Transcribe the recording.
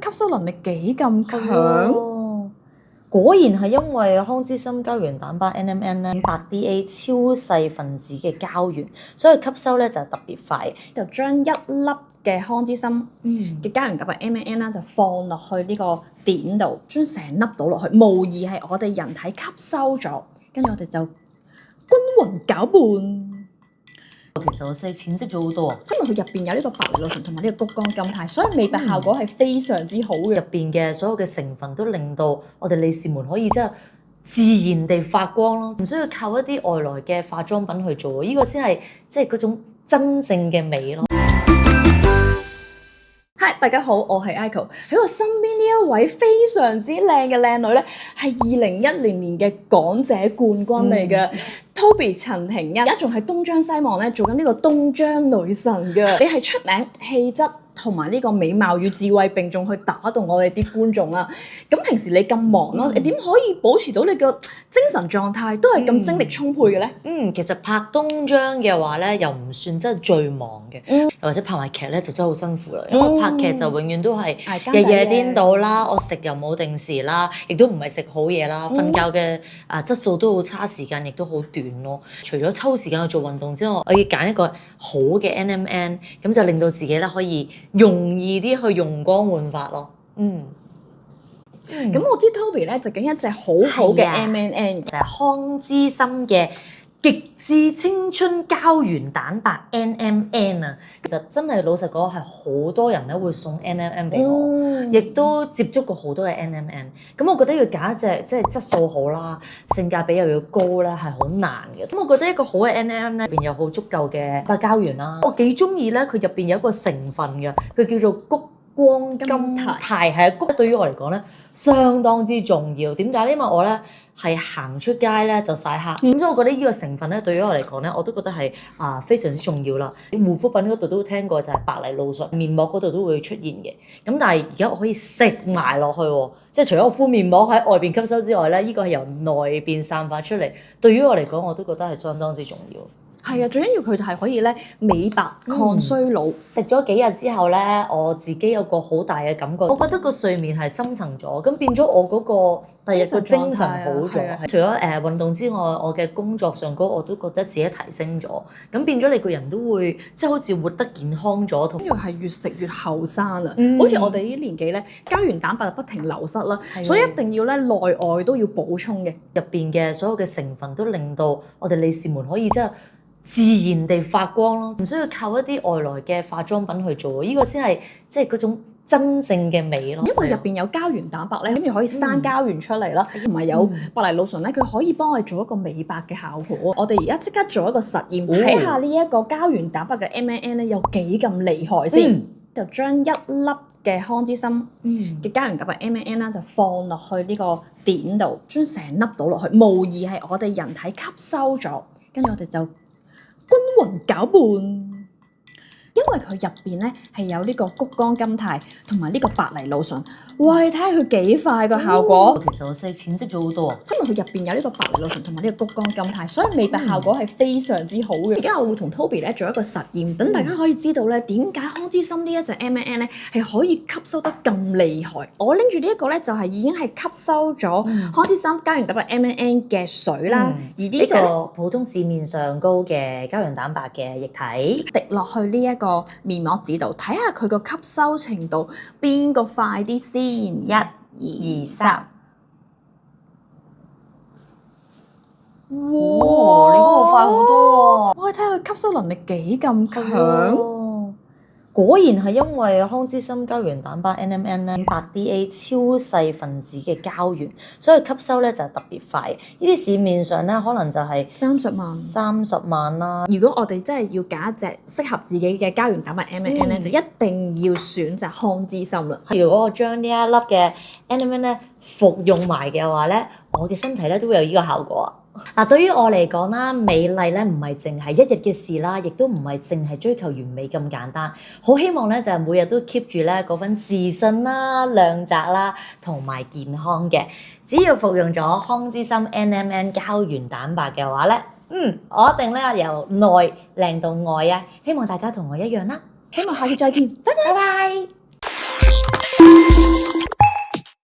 佢吸收能力幾咁強。果然係因為康之森膠原蛋白 NMN 咧，8DA 超細分子嘅膠原，所以吸收咧就特別快。就將一粒嘅康之森嘅膠原蛋白 NMN 啦，就放落去呢個點度，將成粒倒落去，無疑係我哋人體吸收咗，跟住我哋就均勻攪拌。其實我細淺識咗好多啊，因為佢入邊有呢個白藜蘆醇同埋呢個谷胱甘肽，所以美白效果係非常之好嘅。入邊嘅所有嘅成分都令到我哋女士們可以即係自然地發光咯，唔需要靠一啲外來嘅化妝品去做，呢個先係即係嗰種真正嘅美咯。Hi， 大家好，我係 Aiko。喺我身邊呢一位非常之靚嘅靚女咧，係2010年嘅港姐冠軍嚟嘅，Toby 陳庭欣，而家仲喺東張西望咧做緊呢個東張女神嘅。你係出名氣質同埋呢個美貌與智慧並重去打動我哋啲觀眾啦。咁平時你咁忙咯，你點可以保持到你嘅精神狀態都係咁精力充沛嘅咧？其實拍東張嘅話咧，又唔算真係最忙嘅，又或者拍埋劇咧就真係好辛苦啦。因為拍劇就永遠都係日夜顛倒啦，我食又冇定時啦，亦都唔係食好嘢啦，瞓覺嘅質素都好差，時間亦都好短咯。除咗抽時間去做運動之外，我要揀一個好嘅 NMN， 咁就令到自己咧可以容易啲去容光煥發咯。咁我知 Toby 咧就揀一隻好好嘅 NMN， 就係康之森嘅極致青春膠原蛋白 NMN 啊！其實真係老實講係好多人咧會送 NMN 俾我，亦都接觸過好多嘅 NMN。咁我覺得要揀一隻即係質素好啦，性價比又要高咧，係好難嘅。咁我覺得一個好嘅 NMN 咧，入邊有好足夠嘅白膠原啦。我幾中意咧，佢入邊有一個成分嘅，佢叫做谷胱甘肽，係啊，谷對於我嚟講咧相當之重要。點解咧？因為我咧係行出街咧就曬黑，咁所以我覺得呢個成分咧對於我嚟講咧，我都覺得係非常之重要啦。護膚品嗰度都聽過就係白藜蘆醇，面膜嗰度都會出現嘅。咁但係而家我可以食埋落去喎，即係除咗我敷面膜喺外邊吸收之外咧，呢個係由內邊散發出嚟。對於我嚟講，我都覺得係相當之重要。係啊，最緊要佢係可以咧美白抗衰老。食咗幾日之後咧，我自己有個好大嘅感覺，我覺得個睡眠係深層咗，咁變咗我嗰個第日個精神好咗。除咗運動之外，我嘅工作上我都覺得自己提升咗，咁變咗你個人都會即係好似活得健康咗，同跟住係越食越後生啊！好似我哋呢啲年紀咧，膠原蛋白不停流失啦，所以一定要咧內外都要補充嘅。入邊嘅所有嘅成分都令到我哋女士們可以即係自然地發光咯，唔需要靠一啲外來嘅化妝品去做，呢個先係即係嗰種真正嘅美咯。因為入邊有膠原蛋白咧，跟住可以生膠原出嚟啦，同埋有白藜蘆醇咧，佢可以幫我哋做一個美白嘅效果。我哋而家即刻做一個實驗，睇下呢一個膠原蛋白嘅 NMN 咧有幾咁厲害先。就將一粒嘅康之森嘅膠原蛋白 NMN 啦，就放落去呢個點度，將成粒倒落去，無疑係我哋人體吸收咗，跟住我哋就均勻攪拌。因為佢入邊咧係有呢個谷胱甘肽同埋呢個白藜蘆醇，哇！你睇下佢幾快個效果。其實我細淺識咗好多啊，因為佢入邊有呢個白藜蘆醇同埋呢個谷胱甘肽，所以美白效果係非常之好嘅。而家我會同 Toby 咧做一個實驗，等大家可以知道咧點解康之森呢一隻 NMN 咧係可以吸收得咁厲害。我拎住呢一個咧就係已經係吸收咗康之森膠原蛋白 NMN 嘅水啦，而呢個普通市面上高嘅膠原蛋白嘅液體滴落去呢一個面膜紙度，睇下佢個吸收程度邊個快啲先。1、2、3，哇！你嗰個快好多喎！哇！睇下佢吸收能力幾咁強。果然係因為康之森膠原蛋白 NMN 咧8DA 超細分子嘅膠原，所以吸收咧就特別快。呢啲市面上咧可能就係30萬啦。如果我哋真係要揀一隻適合自己嘅膠原蛋白 NMN 咧，就一定要選擇康之森啦。如果我將呢一粒嘅 NMN 咧服用埋嘅話咧，我嘅身體咧都會有呢個效果。嗱，對於我嚟講啦，美麗咧唔係淨係一日嘅事啦，亦都唔係淨係追求完美咁簡單。好希望咧就係每日都 keep 住咧嗰份自信啦、亮澤啦同埋健康嘅。只要服用咗康之森 NMN 膠原蛋白嘅話咧，我一定咧由內靚到外啊！希望大家同我一樣啦。希望下次再見，拜拜。